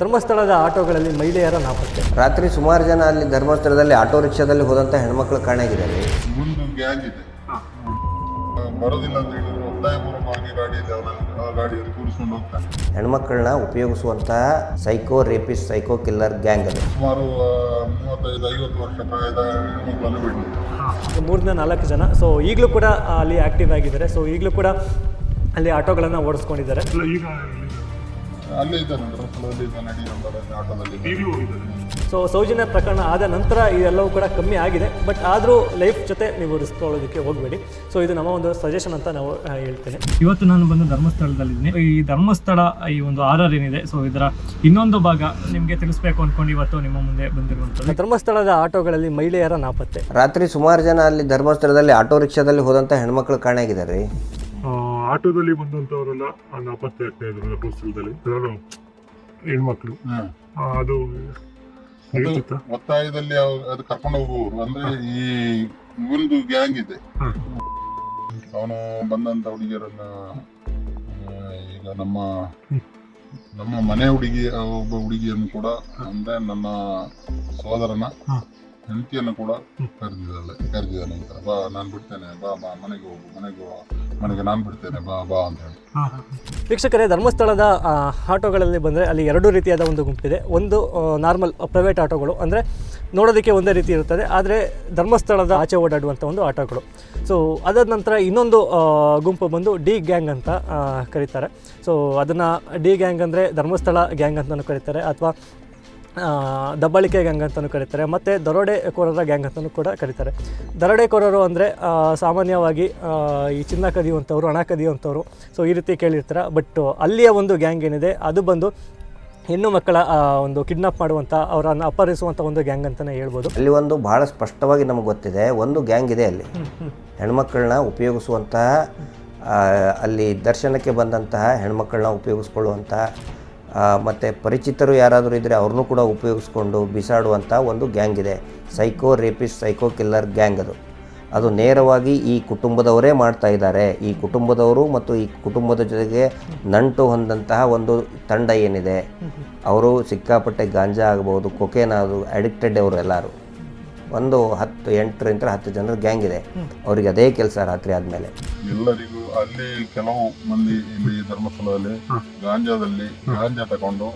ಧರ್ಮಸ್ಥಳದ ಆಟೋಗಳಲ್ಲಿ ಮಹಿಳೆಯರ ನಾಪತ್ತೆ. ರಾತ್ರಿ ಸುಮಾರು ಜನ ಅಲ್ಲಿ ಧರ್ಮಸ್ಥಳದಲ್ಲಿ ಆಟೋ ರಿಕ್ಷಾದಲ್ಲಿ ಹೋದಂಥ ಹೆಣ್ಮಕ್ಳು ಕಾಣಾಗಿದ್ದಾರೆ. ಒಂದು ಗ್ಯಾಂಗ್ ಇದೆ, ಬರೋದಿಲ್ಲ ಅಂತ ಹೇಳಿದ್ರು ಒತ್ತಾಯಪೂರ್ವಕವಾಗಿ ಗಾಡಿಯಲ್ಲಿ ಕೂರಿಸ್ಕೊಂಡು ಹೋಗ್ತಾರೆ. ಹೆಣ್ಮಕ್ಳನ್ನ ಉಪಯೋಗಿಸುವಂತಹ psycho rapist, psycho killer gang ಅದು. ಸುಮಾರು 35-50 ವರ್ಷ ಪ್ರಾಯದ ಹೆಣ್ಮಕ್ಳನ್ನು ಬಿಟ್ಟು 3-4 ಜನ. ಸೊ ಈಗಲೂ ಕೂಡ ಅಲ್ಲಿ ಆಕ್ಟಿವ್ ಆಗಿದ್ದಾರೆ. ಸೊ ಈಗಲೂ ಕೂಡ ಅಲ್ಲಿ ಆಟೋಗಳನ್ನು ಓಡಿಸ್ಕೊಂಡಿದ್ದಾರೆ. ಅಲ್ಲೇ ಇದ್ದಾನೆ, ಧರ್ಮಸ್ಥಳದಲ್ಲಿ ಇದ್ದಾನೆ, ಆಟೋದಲ್ಲಿ. ಸೊ ಸೌಜನ್ಯ ಪ್ರಕರಣ ಆದ ನಂತರ ಇದೆಲ್ಲವೂ ಕೂಡ ಕಮ್ಮಿ ಆಗಿದೆ. ಬಟ್ ಆದರೂ ಲೈಫ್ ಜೊತೆ ನೀವು ರಿಸ್ಕ್ ತೊಗೊಳ್ಳೋದಕ್ಕೆ ಹೋಗಬೇಡಿ. ಸೊ ಇದು ನಮ್ಮ ಒಂದು ಸಜೆಷನ್ ಅಂತ ನಾವು ಹೇಳ್ತೇನೆ. ಇವತ್ತು ನಾನು ಬಂದು ಧರ್ಮಸ್ಥಳದಲ್ಲಿದ್ದೀನಿ. ಈ ಧರ್ಮಸ್ಥಳ ಈ ಒಂದು ಆರ್ಆರ್ ಏನಿದೆ, ಸೊ ಇದರ ಇನ್ನೊಂದು ಭಾಗ ನಿಮಗೆ ತಿಳಿಸ್ಬೇಕು ಅಂದ್ಕೊಂಡು ಇವತ್ತು ನಿಮ್ಮ ಮುಂದೆ ಬಂದಿರುವಂಥದ್ದು. ಧರ್ಮಸ್ಥಳದ ಆಟೋಗಳಲ್ಲಿ ಮಹಿಳೆಯರ ನಾಪತ್ತೆ. ರಾತ್ರಿ ಸುಮಾರು ಜನ ಅಲ್ಲಿ ಧರ್ಮಸ್ಥಳದಲ್ಲಿ ಆಟೋ ರಿಕ್ಷಾದಲ್ಲಿ ಹೋದಂಥ ಹೆಣ್ಮಕ್ಳು ಕಾಣಾಗಿದ್ದಾರೆ. ಆಟೋದಲ್ಲಿ ಬಂದಂತವರೆಲ್ಲ ನಾಪತ್ತೆ ಆಗ್ತಾ ಇದ್ರು ಧರ್ಮಸ್ಥಳದಲ್ಲಿ. ಹೆಣ್ಮಕ್ಳು ಅದು ಒತ್ತಾಯದಲ್ಲಿ ಅದು ಕರ್ಕೊಂಡು ಹೋಗುವವರು ಅಂದ್ರೆ ಈ ಒಂದು ಗ್ಯಾಂಗ್ ಇದೆ. ಅವನು ಬಂದಂತ ಹುಡುಗಿಯರನ್ನ ಈಗ ನಮ್ಮ ಮನೆ ಹುಡುಗಿ ಒಬ್ಬ ಹುಡುಗಿಯನ್ನು ಕೂಡ ಅಂದ್ರೆ ನನ್ನ ಸೋದರನ ಹೆಂಡತಿಯನ್ನು ಕೂಡ ಕರೆದಿದ್ದಾನೆ. ಈ ತರ ಬಾ, ನಾನು ಬಿಡ್ತೇನೆ, ಬಾ ಮನೆಗೆ ಹೋಗು, ಮನೆಗೆ ನಾನು ಬಿಡ್ತೇನೆ, ಬಾ ಅಂತ ಹೇಳಿ. ವೀಕ್ಷಕರೇ, ಧರ್ಮಸ್ಥಳದ ಆಟೋಗಳಲ್ಲಿ ಬಂದರೆ ಅಲ್ಲಿ 2 ರೀತಿಯಾದ ಒಂದು ಗುಂಪಿದೆ. ಒಂದು ನಾರ್ಮಲ್ ಪ್ರೈವೇಟ್ ಆಟೋಗಳು, ಅಂದರೆ ನೋಡೋದಕ್ಕೆ ಒಂದೇ ರೀತಿ ಇರುತ್ತದೆ, ಆದರೆ ಧರ್ಮಸ್ಥಳದ ಆಚೆ ಓಡಾಡುವಂಥ ಒಂದು ಆಟೋಗಳು. ಸೊ ಅದಾದ ನಂತರ ಇನ್ನೊಂದು ಗುಂಪು ಬಂದು ಡಿ ಗ್ಯಾಂಗ್ ಅಂತ ಕರೀತಾರೆ. ಸೊ ಅದನ್ನು ಡಿ ಗ್ಯಾಂಗ್ ಅಂದರೆ ಧರ್ಮಸ್ಥಳ ಗ್ಯಾಂಗ್ ಅಂತಲೂ ಕರೀತಾರೆ, ಅಥವಾ ದಬ್ಬಾಳಿಕೆ ಗ್ಯಾಂಗ್ ಅಂತಲೂ ಕರೀತಾರೆ, ಮತ್ತು ದರೋಡೆಕೋರರ ಗ್ಯಾಂಗ್ ಅಂತಲೂ ಕೂಡ ಕರೀತಾರೆ. ದರೋಡೆಕೋರರು ಅಂದರೆ ಸಾಮಾನ್ಯವಾಗಿ ಈ ಚಿನ್ನ ಕದಿಯುವಂಥವ್ರು, ಹಣ ಕದಿಯುವಂಥವ್ರು, ಸೊ ಈ ರೀತಿ ಕೇಳಿರ್ತಾರೆ. ಬಟ್ ಅಲ್ಲಿಯ ಒಂದು ಗ್ಯಾಂಗ್ ಏನಿದೆ ಅದು ಬಂದು ಹೆಣ್ಣು ಮಕ್ಕಳ ಒಂದು ಕಿಡ್ನಾಪ್ ಮಾಡುವಂಥ, ಅವರನ್ನು ಅಪಹರಿಸುವಂಥ ಒಂದು ಗ್ಯಾಂಗ್ ಅಂತಲೇ ಹೇಳ್ಬೋದು. ಅಲ್ಲಿ ಒಂದು ಭಾಳ ಸ್ಪಷ್ಟವಾಗಿ ನಮಗೆ ಗೊತ್ತಿದೆ, ಒಂದು ಗ್ಯಾಂಗ್ ಇದೆ ಅಲ್ಲಿ ಹೆಣ್ಮಕ್ಳನ್ನ ಉಪಯೋಗಿಸುವಂತಹ, ಅಲ್ಲಿ ದರ್ಶನಕ್ಕೆ ಬಂದಂತಹ ಹೆಣ್ಮಕ್ಳನ್ನ ಉಪಯೋಗಿಸ್ಕೊಳ್ಳುವಂತಹ, ಮತ್ತು ಪರಿಚಿತರು ಯಾರಾದರೂ ಇದ್ದರೆ ಅವ್ರನ್ನೂ ಕೂಡ ಉಪಯೋಗಿಸ್ಕೊಂಡು ಬಿಸಾಡುವಂಥ ಒಂದು ಗ್ಯಾಂಗ್ ಇದೆ. Psycho rapist, psycho killer gang ಅದು ನೇರವಾಗಿ ಈ ಕುಟುಂಬದವರೇ ಮಾಡ್ತಾ ಇದ್ದಾರೆ. ಈ ಕುಟುಂಬದವರು ಮತ್ತು ಈ ಕುಟುಂಬದ ಜೊತೆಗೆ ನಂಟು ಹೊಂದಂತಹ ಒಂದು ತಂಡ ಏನಿದೆ, ಅವರು ಸಿಕ್ಕಾಪಟ್ಟೆ ಗಾಂಜಾ ಆಗ್ಬೋದು, ಕೊಕೇನ್ ಅದು ಅಡಿಕ್ಟೆಡ್ ಅವರೆಲ್ಲರೂ. ಒಂದು 8-10 ಜನರ ಗ್ಯಾಂಗ್ ಇದೆ. ಅವರಿಗೆ ಅದೇ ಕೆಲಸ ರಾತ್ರಿ ಆದಮೇಲೆ. ಎಲ್ಲರಿಗೂ ಅಲ್ಲಿ ಕೆಲವು ಮಂದಿ ಇಲ್ಲಿ ಧರ್ಮಸ್ಥಳದಲ್ಲಿ ಗಾಂಜಾ ತಗೊಂಡು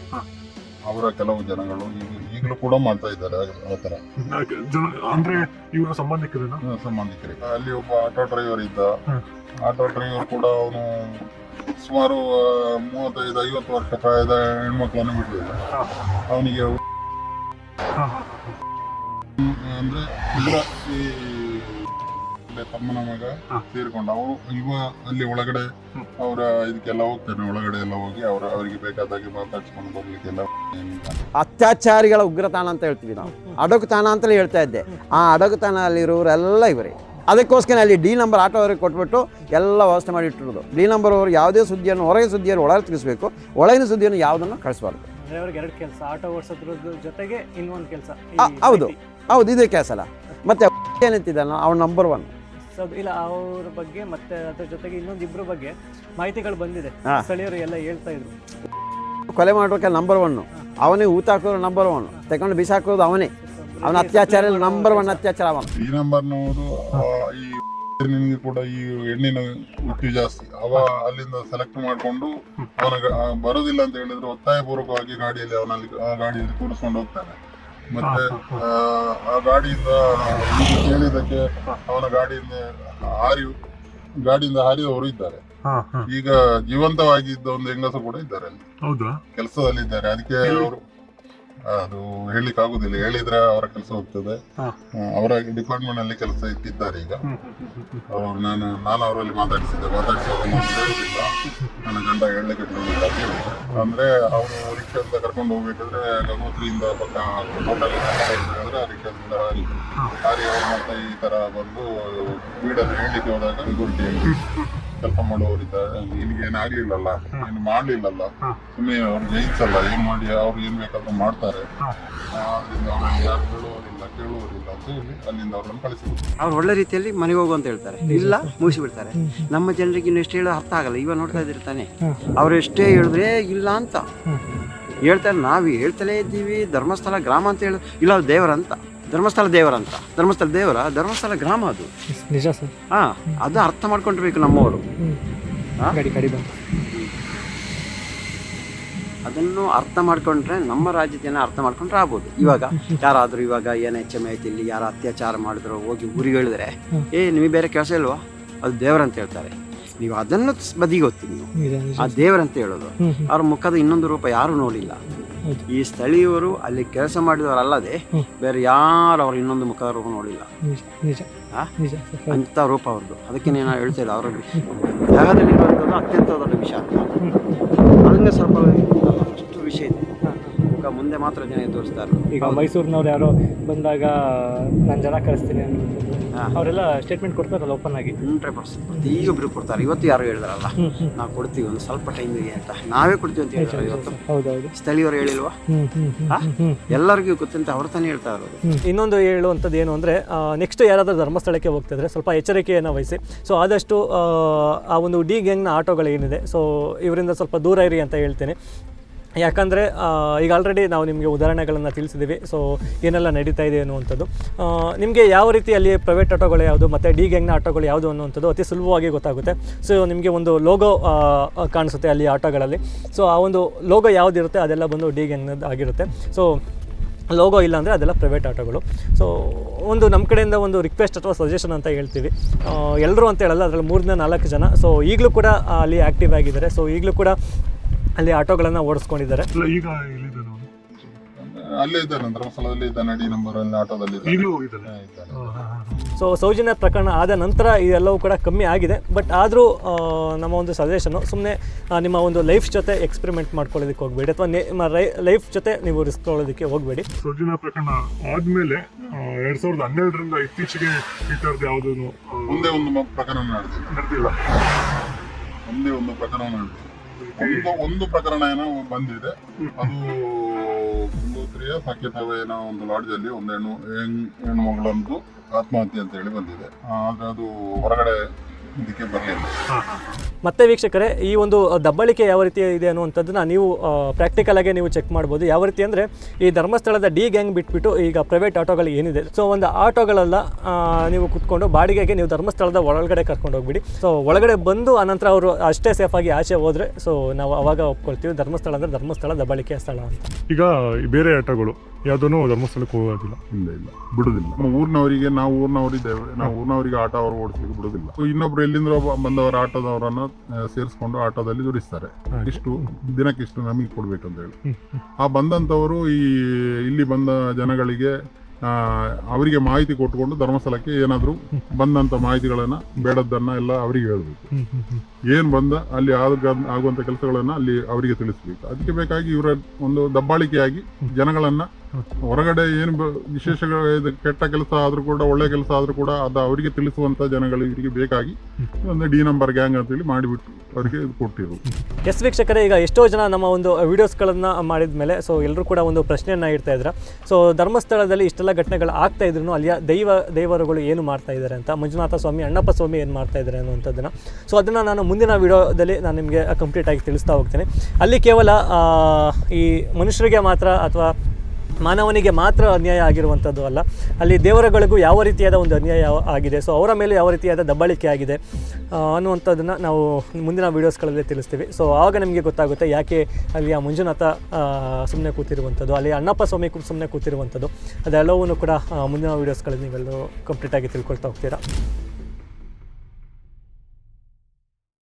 ಅವರ ಕೆಲವು ಜನಗಳು ಈಗಲೂ ಕೂಡ ಮಾಡ್ತಾ ಇದ್ದಾರೆ ಆ ತರ. ಅಂದ್ರೆ ಇವರ ಸಂಬಂಧಿಕರಿಗೆ ಅಲ್ಲಿ ಒಬ್ಬ ಆಟೋ ಡ್ರೈವರ್ ಇದ್ದ. ಆಟೋ ಡ್ರೈವರ್ ಕೂಡ ಅವನು ಸುಮಾರು 35-50 ವರ್ಷ ಪ್ರಾಯದ ಹೆಣ್ಮಕ್ಳನ್ನು ಬಿಟ್ಟಿದ್ದ. ಅವನಿಗೆ ಅಂದ್ರೆ ಈ ತಮ್ಮನ ಮಗ ಸೇರ್ಕೊಂಡು ಇವ ಅಲ್ಲಿ ಒಳಗಡೆ ಅವರ ಇದಕ್ಕೆಲ್ಲ ಹೋಗ್ತಾನೆ. ಒಳಗಡೆ ಎಲ್ಲ ಹೋಗಿ ಅವರಿಗೆ ಬೇಕಾದಾಗೆ ಮಾತಾಡ್ಸ್ಕೊಂಡು ಬರ್ಲಿಕ್ಕೆಲ್ಲ. ಅತ್ಯಾಚಾರಿಗಳ ಉಗ್ರತಾಣ ಅಂತ ಹೇಳ್ತೀವಿ ನಾವು, ಅಡಗುತಾಣ ಅಂತಲೇ ಹೇಳ್ತಾ ಇದ್ದೆ. ಆ ಅಡಗುತಾಣದಲ್ಲಿರೋರೆಲ್ಲ ಇವರೇ. ಅದಕ್ಕೋಸ್ಕರ ಅಲ್ಲಿ ಡಿ ನಂಬರ್ ಆಟೋ ಅವರಿಗೆ ಕೊಟ್ಬಿಟ್ಟು ಎಲ್ಲ ವ್ಯವಸ್ಥೆ ಮಾಡಿ ಇಟ್ಟಿರೋದು. ಡಿ ನಂಬರ್ ಅವರು ಯಾವುದೇ ಸುದ್ದಿಯನ್ನು ಹೊರಗೆ ಸುದ್ದಿಯನ್ನು ಒಳಗೆ ತಿಳಿಸ್ಬೇಕು, ಒಳಗಿನ ಸುದ್ದಿಯನ್ನು ಯಾವುದನ್ನು ಕಳಿಸಬಾರ್ದು. ಎರಡು ಕೆಲಸ, ಆಟೋ ಓಡಿಸೋದ್ರ ಜೊತೆಗೆ ಇನ್ನೊಂದು ಕೆಲಸ. ಹೌದು ಇದೇ ಕೆಲಸ ಅಲ್ಲ. ಮತ್ತೆ ಏನಂತಿದ್ದಾನ ಅವ್ನು ನಂಬರ್ 1 ಇಲ್ಲ, ಅವ್ರ ಬಗ್ಗೆ ಮತ್ತೆ ಅದ್ರ ಜೊತೆಗೆ ಇನ್ನೊಂದಿಬ್ರು ಬಗ್ಗೆ ಮಾಹಿತಿಗಳು ಬಂದಿದೆ. ಸ್ಥಳೀಯರು ಎಲ್ಲ ಹೇಳ್ತಾ ಇದ್ರು, ಕೊಲೆ ಮಾಡೋಕೆ ನಂಬರ್ 1 ಅವನೇ, ಊತ ಹಾಕೋರು ನಂಬರ್ 1, ತಗೊಂಡು ಬಿಸಾಕೋದು ಅವನೇ. ಅವನ ಅತ್ಯಾಚಾರ ನಂಬರ್ 1 ಅತ್ಯಾಚಾರ ಅವನು. ಈ ನಂಬರ್ನವರು ಈ ನಿನಗೆ ಕೂಡ ಈ ಹೆಣ್ಣಿನ ಹುಟ್ಟಿ ಜಾಸ್ತಿ. ಅಲ್ಲಿಂದ ಸೆಲೆಕ್ಟ್ ಮಾಡಿಕೊಂಡು ಅವನ ಬರೋದಿಲ್ಲ ಅಂತ ಹೇಳಿದ್ರೆ ಒತ್ತಾಯಪೂರ್ವಕವಾಗಿ ಗಾಡಿಯಲ್ಲಿ ಕೂರಿಸ್ಕೊಂಡು ಹೋಗ್ತಾನೆ. ಮತ್ತೆ ಆ ಗಾಡಿಯಿಂದ ಕೇಳಿದಕ್ಕೆ ಅವನ ಗಾಡಿಯಿಂದ ಹಾರಿದವರು ಇದ್ದಾರೆ. ಈಗ ಜೀವಂತವಾಗಿದ್ದ ಒಂದು ಹೆಂಗಸ ಕೂಡ ಇದ್ದಾರೆ ಅಲ್ಲಿ ಕೆಲಸದಲ್ಲಿದ್ದಾರೆ. ಅದಕ್ಕೆ ಅವರು ಅದು ಹೇಳಿಕ್ ಆಗುದಿಲ್ಲ, ಹೇಳಿದ್ರೆ ಅವರ ಕೆಲಸ ಹೋಗ್ತದೆ. ಅವರ ಡಿಪಾರ್ಟ್ಮೆಂಟ್ ಅಲ್ಲಿ ಕೆಲಸ ಇಟ್ಟಿದ್ದಾರೆ ಈಗ. ನಾನು ಅವರಲ್ಲಿ ಮಾತಾಡಿಸಿದ್ದೆ. ಹೇಳುದಿಲ್ಲ, ನನ್ನ ಗಂಡ ಹೇಳಲಿಕ್ಕೆ ಅಂದ್ರೆ ಅವರು ರಿಕ್ಷಾದಿಂದ ಕರ್ಕೊಂಡು ಹೋಗ್ಬೇಕಾದ್ರೆ ಗಂಗೋತ್ರಿಯಿಂದ ಪಕ್ಕ ಹೋಟೆಲ್ ಹೇಳಿದ್ರೆ ಆ ರಿಕ್ಷಾದಿಂದ ಹಾರಿ ಅವ್ರು ಮತ್ತೆ ಈ ತರ ಬಂದು ಸ್ಪೀಡಲ್ಲಿ ಹೇಳಲಿಕ್ಕೆ ಹೋದಾಗ ಗುರುಟಿ ಕೆಲಸ ಮಾಡುವವರಿದ್ದಾರೆ. ನಿನ್ಗೇನಾಗ್ಲಿಲ್ಲಲ್ಲ, ಏನು ಮಾಡ್ಲಿಲ್ಲಲ್ಲ, ಸುಮ್ಮನೆ ಅವ್ರು ಜಯಿಸಲ್ಲ, ಏನ್ ಮಾಡಿ ಅವ್ರು ಏನ್ ಬೇಕಾದ್ರೂ ಮಾಡ್ತಾರೆ. ಅದರಿಂದ ಅವ್ರನ್ನ ಯಾರು ಕೇಳುವವರಿಲ್ಲ ಅಂತ ಹೇಳಿ ಅಲ್ಲಿಂದ ಅವ್ರನ್ನ ಕಳಿಸಿದ್ರು. ಅವ್ರು ಒಳ್ಳೆ ರೀತಿಯಲ್ಲಿ ಮನೆಗೆ ಹೋಗು ಅಂತ ಹೇಳ್ತಾರೆ, ಇಲ್ಲ ಮುಗಿಸಿಬಿಡ್ತಾರೆ. ನಮ್ಮ ಜನರಿಗೆ ಇನ್ನು ಎಷ್ಟು ಹೇಳೋ ಅರ್ಥ ಆಗಲ್ಲ. ಇವಾಗ ನೋಡ್ತಾ ಇದ್ದಿರ್ತಾನೆ, ಅವ್ರು ಎಷ್ಟೇ ಹೇಳಿದ್ರೆ ಇಲ್ಲ ಅಂತ ಹೇಳ್ತಾರೆ, ನಾವು ಹೇಳ್ತಲೇ ಇದ್ದೀವಿ ಧರ್ಮಸ್ಥಳ ಗ್ರಾಮ ಅಂತ ಹೇಳಿ, ಇಲ್ಲ ಅದು ದೇವರಂತ, ಧರ್ಮಸ್ಥಳ ದೇವರಂತ. ಧರ್ಮಸ್ಥಳ ದೇವರ, ಧರ್ಮಸ್ಥಳ ಗ್ರಾಮ ಅದು. ನಿಜ ಸರ್. ಹಾಂ, ಅದು ಅರ್ಥ ಮಾಡ್ಕೊಂಡಿರ್ಬೇಕು ನಮ್ಮವರು. ಗಾಡಿ ಗಾಡಿ ಬಂತು. ಅದನ್ನು ಅರ್ಥ ಮಾಡ್ಕೊಂಡ್ರೆ ನಮ್ಮ ರಾಜ್ಯದ ಜನ ಅರ್ಥ ಮಾಡ್ಕೊಂಡ್ರೆ ಆಗ್ಬೋದು. ಇವಾಗ ಯಾರಾದರೂ ಇವಾಗ ಏನು HM ಆಯ್ತು, ಇಲ್ಲಿ ಯಾರು ಅತ್ಯಾಚಾರ ಮಾಡಿದ್ರು ಹೋಗಿ ಊರಿಗೆ ಹೇಳಿದ್ರೆ, ನಿಮಗೆ ಬೇರೆ ಕೆಲಸ ಇಲ್ವಾ, ಅದು ದೇವರಂತ ಹೇಳ್ತಾರೆ. ನೀವು ಅದನ್ನು ಬದಿಗೆ ಓದ್ತೀವಿ, ನೀವು ಆ ದೇವರಂತ ಹೇಳೋದು. ಅವ್ರ ಮುಖದ ಇನ್ನೊಂದು ರೂಪ ಯಾರು ನೋಡಿಲ್ಲ. ಈ ಸ್ಥಳೀಯರು ಅಲ್ಲಿ ಕೆಲಸ ಮಾಡಿದವರಲ್ಲದೆ ಬೇರೆ ಯಾರು ಅವ್ರ ಇನ್ನೊಂದು ಮುಖದ ರೂಪ ನೋಡಿಲ್ಲ. ಅಂತ ರೂಪ ಅವ್ರದ್ದು. ಅದಕ್ಕೆ ನಾನು ಹೇಳ್ತಾ ಇಲ್ಲ, ಅವರ ಜಾಗದಲ್ಲಿ ಇರುವಂಥದ್ದು ಅತ್ಯಂತ ದೊಡ್ಡ ವಿಷಯ ಅಂತ. ಅದನ್ನೇ ಸ್ವಲ್ಪ ಅಷ್ಟು ವಿಷಯ ಇದೆ. ಮುಖ ಮುಂದೆ ಮಾತ್ರ ಜನ ತೋರಿಸ್ತಾರೆ. ಈಗ ಮೈಸೂರಿನವ್ರು ಯಾರೋ ಬಂದಾಗ ನಾನು ಜನ ಕಳಿಸ್ತೀನಿ ಅನ್ನೋದು ಅವರೆಲ್ಲ ಸ್ಟೇಟ್ಮೆಂಟ್ ಕೊಡ್ತಾರಲ್ಲ ಓಪನ್ ಆಗಿ. 100% ಈಗೊಬ್ರು ಕೊಡ್ತಾರೆ. ಇವತ್ತು ಯಾರು ಹೇಳಿದ್ರಲ್ಲ, ನಾವು ಕೊಡ್ತೀವಿ ಒಂದು ಸ್ವಲ್ಪ ಟೈಮಿಗೆ ಅಂತ, ನಾವೇ ಕೊಡ್ತೀವಿ ಅಂತ ಹೇಳ್ತಾರೆ. ಇವತ್ತು ಹೌದೌದು, ಸ್ಥಳೀಯರು ಹೇಳಿಲ್ವಾ, ಎಲ್ಲರಿಗೂ ಗೊತ್ತಂತ ಅವ್ರು ತಾನೇ ಹೇಳ್ತಾ ಇರೋದು. ಇನ್ನೊಂದು ಹೇಳುವಂಥದ್ದು ಏನು ಅಂದರೆ, ನೆಕ್ಸ್ಟ್ ಯಾರಾದರೂ ಧರ್ಮಸ್ಥಳಕ್ಕೆ ಹೋಗ್ತಿದ್ರೆ ಸ್ವಲ್ಪ ಎಚ್ಚರಿಕೆಯನ್ನು ವಹಿಸಿ. ಸೊ ಆದಷ್ಟು ಆ ಒಂದು ಡಿ ಗ್ಯಾಂಗ್ನ ಆಟೋಗಳೇನಿದೆ, ಸೊ ಇವರಿಂದ ಸ್ವಲ್ಪ ದೂರ ಇರಿ ಅಂತ ಹೇಳ್ತೇನೆ. ಯಾಕಂದರೆ ಈಗ ಆಲ್ರೆಡಿ ನಾವು ನಿಮಗೆ ಉದಾಹರಣೆಗಳನ್ನು ತಿಳಿಸಿದ್ದೀವಿ. ಸೊ ಏನೆಲ್ಲ ನಡೀತಾ ಇದೆ ಅನ್ನುವಂಥದ್ದು ನಿಮಗೆ ಯಾವ ರೀತಿ ಅಲ್ಲಿ ಪ್ರೈವೇಟ್ ಆಟೋಗಳು ಯಾವುದು ಮತ್ತು ಡಿ ಗ್ಯಾಂಗ್ನ ಆಟೋಗಳು ಯಾವುದು ಅನ್ನುವಂಥದ್ದು ಅತಿ ಸುಲಭವಾಗಿ ಗೊತ್ತಾಗುತ್ತೆ. ಸೊ ನಿಮಗೆ ಒಂದು ಲೋಗೋ ಕಾಣಿಸುತ್ತೆ ಅಲ್ಲಿ ಆಟೋಗಳಲ್ಲಿ. ಸೊ ಆ ಒಂದು ಲೋಗೋ ಯಾವುದಿರುತ್ತೆ ಅದೆಲ್ಲ ಬಂದು ಡಿ ಗ್ಯಾಂಗ್ನದ್ದು ಆಗಿರುತ್ತೆ. ಸೊ ಲೋಗೋ ಇಲ್ಲ ಅಂದರೆ ಅದೆಲ್ಲ ಪ್ರೈವೇಟ್ ಆಟೋಗಳು. ಸೊ ಒಂದು ನಮ್ಮ ಕಡೆಯಿಂದ ಒಂದು ರಿಕ್ವೆಸ್ಟ್ ಅಥವಾ ಸಜೆಷನ್ ಅಂತ ಹೇಳ್ತೀವಿ. ಎಲ್ಲರೂ ಅಂತ ಹೇಳಲ್ಲ, ಅದರಲ್ಲಿ 3-4 ಜನ ಸೊ ಈಗಲೂ ಕೂಡ ಅಲ್ಲಿ ಆ್ಯಕ್ಟಿವ್ ಆಗಿದ್ದಾರೆ. ಸೊ ಈಗಲೂ ಕೂಡ ಅಲ್ಲಿ ಆಟೋಗಳನ್ನು ಓಡಿಸ್ಕೊಂಡಿದ್ದಾರೆ. ಈಗ ಎಲ್ಲಿದ್ದಾನೆ ಅವನು? ಅಲ್ಲೇ ಇದ್ದಾನೆ, ಧರ್ಮಸ್ಥಳದಲ್ಲಿ ಇದ್ದಾನೆ, ಡಿ ನಂಬರ್ ಅಲ್ಲಿ ಆಟೋದಲ್ಲಿ ಈಗಲೂ ಇದ್ದಾನೆ. ಸೊ ಸೌಜನ್ಯ ಪ್ರಕರಣ ಆದ ನಂತರ ಇದೆಲ್ಲವೂ ಕೂಡ ಕಮ್ಮಿ ಆಗಿದೆ. ಬಟ್ ಆದರೂ ನಮ್ಮ ಒಂದು ಸಜೆಷನು, ಸುಮ್ಮನೆ ನಿಮ್ಮ ಒಂದು ಲೈಫ್ ಜೊತೆ ಎಕ್ಸ್ಪೆರಿಮೆಂಟ್ ಮಾಡ್ಕೊಳ್ಳೋದಕ್ಕೆ ಹೋಗಬೇಡಿ, ಅಥವಾ ನಿಮ್ಮ ಲೈಫ್ ಜೊತೆ ನೀವು ರಿಸ್ಕ್ ತೊಗೊಳ್ಳೋದಕ್ಕೆ ಹೋಗಬೇಡಿ. ಸೌಜನ್ಯ ಪ್ರಕರಣ ಆದಮೇಲೆ 2012ರಿಂದ ಇತ್ತೀಚೆಗೆ ಈ ಥರದ್ದು ಯಾವುದೂ ಮುಂದೆ ಒಂದು ಪ್ರಕರಣ ನಡೆದಿಲ್ಲ. ಒಂದೇ ಒಂದು ಪ್ರಕರಣ ನಡೆದಿದೆ. ಒಂದು ಪ್ರಕರಣ ಏನೋ ಬಂದಿದೆ, ಅದು ಗಂಗೋತ್ರಿಯ ಸಾಕೇತವ ಏನೋ ಒಂದು ಲಾಡ್ಜಲ್ಲಿ ಒಂದು ಹೆಣ್ಣು ಮಗಳಂತೂ ಆತ್ಮಹತ್ಯೆ ಅಂತ ಹೇಳಿ ಬಂದಿದೆ. ಆದರೆ ಅದು ಹೊರಗಡೆ ಇದಕ್ಕೆ ಬರಲಿಲ್ಲ. ಮತ್ತೆ ವೀಕ್ಷಕರೇ, ಈ ಒಂದು ದಬ್ಬಾಳಿಕೆ ಯಾವ ರೀತಿ ಇದೆ ಅನ್ನುವಂಥದ್ದನ್ನ ನೀವು ಪ್ರಾಕ್ಟಿಕಲ್ ಆಗಿ ನೀವು ಚೆಕ್ ಮಾಡ್ಬೋದು. ಯಾವ ರೀತಿ ಅಂದರೆ, ಈ ಧರ್ಮಸ್ಥಳದ ಡಿ ಗ್ಯಾಂಗ್ ಬಿಟ್ಬಿಟ್ಟು ಈಗ ಪ್ರೈವೇಟ್ ಆಟೋಗಳು ಏನಿದೆ, ಸೊ ಒಂದು ಆಟೋಗಳೆಲ್ಲ ನೀವು ಕುತ್ಕೊಂಡು ಬಾಡಿಗೆಗೆ ನೀವು ಧರ್ಮಸ್ಥಳದ ಒಳಗಡೆ ಕರ್ಕೊಂಡು ಹೋಗ್ಬಿಡಿ. ಸೊ ಒಳಗಡೆ ಬಂದು ಆನಂತರ ಅವರು ಅಷ್ಟೇ ಸೇಫಾಗಿ ಆಚೆ ಹೋದರೆ ಸೊ ನಾವು ಅವಾಗ ಒಪ್ಕೊಳ್ತೀವಿ ಧರ್ಮಸ್ಥಳ ಅಂದರೆ ಧರ್ಮಸ್ಥಳ ದಬ್ಬಾಳಿಕೆಯ ಸ್ಥಳ ಅಂತ. ಈಗ ಬೇರೆ ಆಟೋಗಳು ಯಾವುದೂ ಧರ್ಮಸ್ಥಳಕ್ಕೆ ಹೋಗೋದಿಲ್ಲ, ಇಲ್ಲ ಬಿಡುದಿಲ್ಲ. ನಮ್ಮ ಊರಿನವರಿಗೆ, ನಾವು ಊರಿನವರಿದ್ದೇವೆ, ನಾವು ಊರಿನವರಿಗೆ ಆಟೋ ಅವರು ಓಡಿಸ್ಲಿಕ್ಕೆ ಬಿಡುದಿಲ್ಲ. ಇನ್ನೊಬ್ರು ಎಲ್ಲಿಂದ ಬಂದವರ ಆಟೋದವರನ್ನ ಸೇರಿಸ್ಕೊಂಡು ಆಟೋದಲ್ಲಿ ದುಡಿಸ್ತಾರೆ. ಇಷ್ಟು ದಿನಕ್ಕಿಷ್ಟು ನಮಗೆ ಕೊಡ್ಬೇಕಂತ ಹೇಳಿ ಆ ಬಂದಂಥವರು ಇಲ್ಲಿ ಬಂದ ಜನಗಳಿಗೆ ಅವರಿಗೆ ಮಾಹಿತಿ ಕೊಟ್ಟುಕೊಂಡು ಧರ್ಮಸ್ಥಳಕ್ಕೆ ಏನಾದರೂ ಬಂದಂಥ ಮಾಹಿತಿಗಳನ್ನು ಬೇಡದ್ದನ್ನು ಎಲ್ಲ ಅವರಿಗೆ ಹೇಳಬೇಕು. ಏನು ಬಂದ ಅಲ್ಲಿ ಆಗುವಂಥ ಕೆಲಸಗಳನ್ನು ಅಲ್ಲಿ ಅವರಿಗೆ ತಿಳಿಸ್ಬೇಕು. ಅದಕ್ಕೆ ಬೇಕಾಗಿ ಇವರ ಒಂದು ದಬ್ಬಾಳಿಕೆಯಾಗಿ ಜನಗಳನ್ನು ಹೊರಗಡೆ ಏನು ವಿಶೇಷ ಕೆಟ್ಟ ಕೆಲಸ ಆದರೂ ಕೂಡ, ಒಳ್ಳೆ ಕೆಲಸ ಆದರೂ ಕೂಡ ಅದು ಅವರಿಗೆ ತಿಳಿಸುವಂಥ ಜನಗಳು ಇವರಿಗೆ ಬೇಕಾಗಿ ಒಂದು ಡಿ ನಂಬರ್ ಗ್ಯಾಂಗ್ ಅಂತೇಳಿ ಮಾಡಿಬಿಟ್ಟು ಅವರಿಗೆ ಕೊಟ್ಟಿರೋದು. ಎಸ್ ವೀಕ್ಷಕರೇ, ಈಗ ಎಷ್ಟೋ ಜನ ನಮ್ಮ ಒಂದು ವಿಡಿಯೋಸ್ಗಳನ್ನು ಮಾಡಿದ ಮೇಲೆ ಸೊ ಎಲ್ಲರೂ ಕೂಡ ಒಂದು ಪ್ರಶ್ನೆಯನ್ನು ಇಡ್ತಾ ಇದ್ದಾರೆ. ಸೊ ಧರ್ಮಸ್ಥಳದಲ್ಲಿ ಇಷ್ಟೆಲ್ಲ ಘಟನೆಗಳು ಆಗ್ತಾ ಇದ್ರು ಅಲ್ಲಿಯ ದೇವರುಗಳು ಏನು ಮಾಡ್ತಾ ಇದ್ದಾರೆ ಅಂತ, ಮಂಜುನಾಥ ಸ್ವಾಮಿ, ಅಣ್ಣಪ್ಪ ಸ್ವಾಮಿ ಏನು ಮಾಡ್ತಾ ಇದ್ದಾರೆ ಅನ್ನುವಂಥದ್ದನ್ನು. ಸೊ ಅದನ್ನು ನಾನು ಮುಂದಿನ ವಿಡಿಯೋದಲ್ಲಿ ನಾನು ನಿಮಗೆ ಕಂಪ್ಲೀಟಾಗಿ ತಿಳಿಸ್ತಾ ಹೋಗ್ತೇನೆ. ಅಲ್ಲಿ ಕೇವಲ ಈ ಮನುಷ್ಯರಿಗೆ ಮಾತ್ರ ಅಥವಾ ಮಾನವನಿಗೆ ಮಾತ್ರ ಅನ್ಯಾಯ ಆಗಿರುವಂಥದ್ದು ಅಲ್ಲ, ಅಲ್ಲಿ ದೇವರುಗಳಿಗೂ ಯಾವ ರೀತಿಯಾದ ಒಂದು ಅನ್ಯಾಯ ಆಗಿದೆ, ಸೊ ಅವರ ಮೇಲೆ ಯಾವ ರೀತಿಯಾದ ದಬ್ಬಾಳಿಕೆ ಆಗಿದೆ ಅನ್ನುವಂಥದ್ದನ್ನು ನಾವು ಮುಂದಿನ ವೀಡಿಯೋಸ್ಗಳಲ್ಲಿ ತಿಳಿಸ್ತೀವಿ. ಸೊ ಆವಾಗ ನಿಮಗೆ ಗೊತ್ತಾಗುತ್ತೆ ಯಾಕೆ ಅಲ್ಲಿ ಆ ಮಂಜುನಾಥ ಸುಮ್ಮನೆ ಕೂತಿರುವಂಥದ್ದು, ಅಲ್ಲಿ ಅಣ್ಣಪ್ಪ ಸ್ವಾಮಿ ಸುಮ್ಮನೆ ಕೂತಿರುವಂಥದ್ದು, ಅದೆಲ್ಲವೂ ಕೂಡ ಮುಂದಿನ ವೀಡಿಯೋಸ್ಗಳಲ್ಲಿ ನೀವೆಲ್ಲರೂ ಕಂಪ್ಲೀಟಾಗಿ ತಿಳ್ಕೊಳ್ತಾ ಹೋಗ್ತೀರಾ.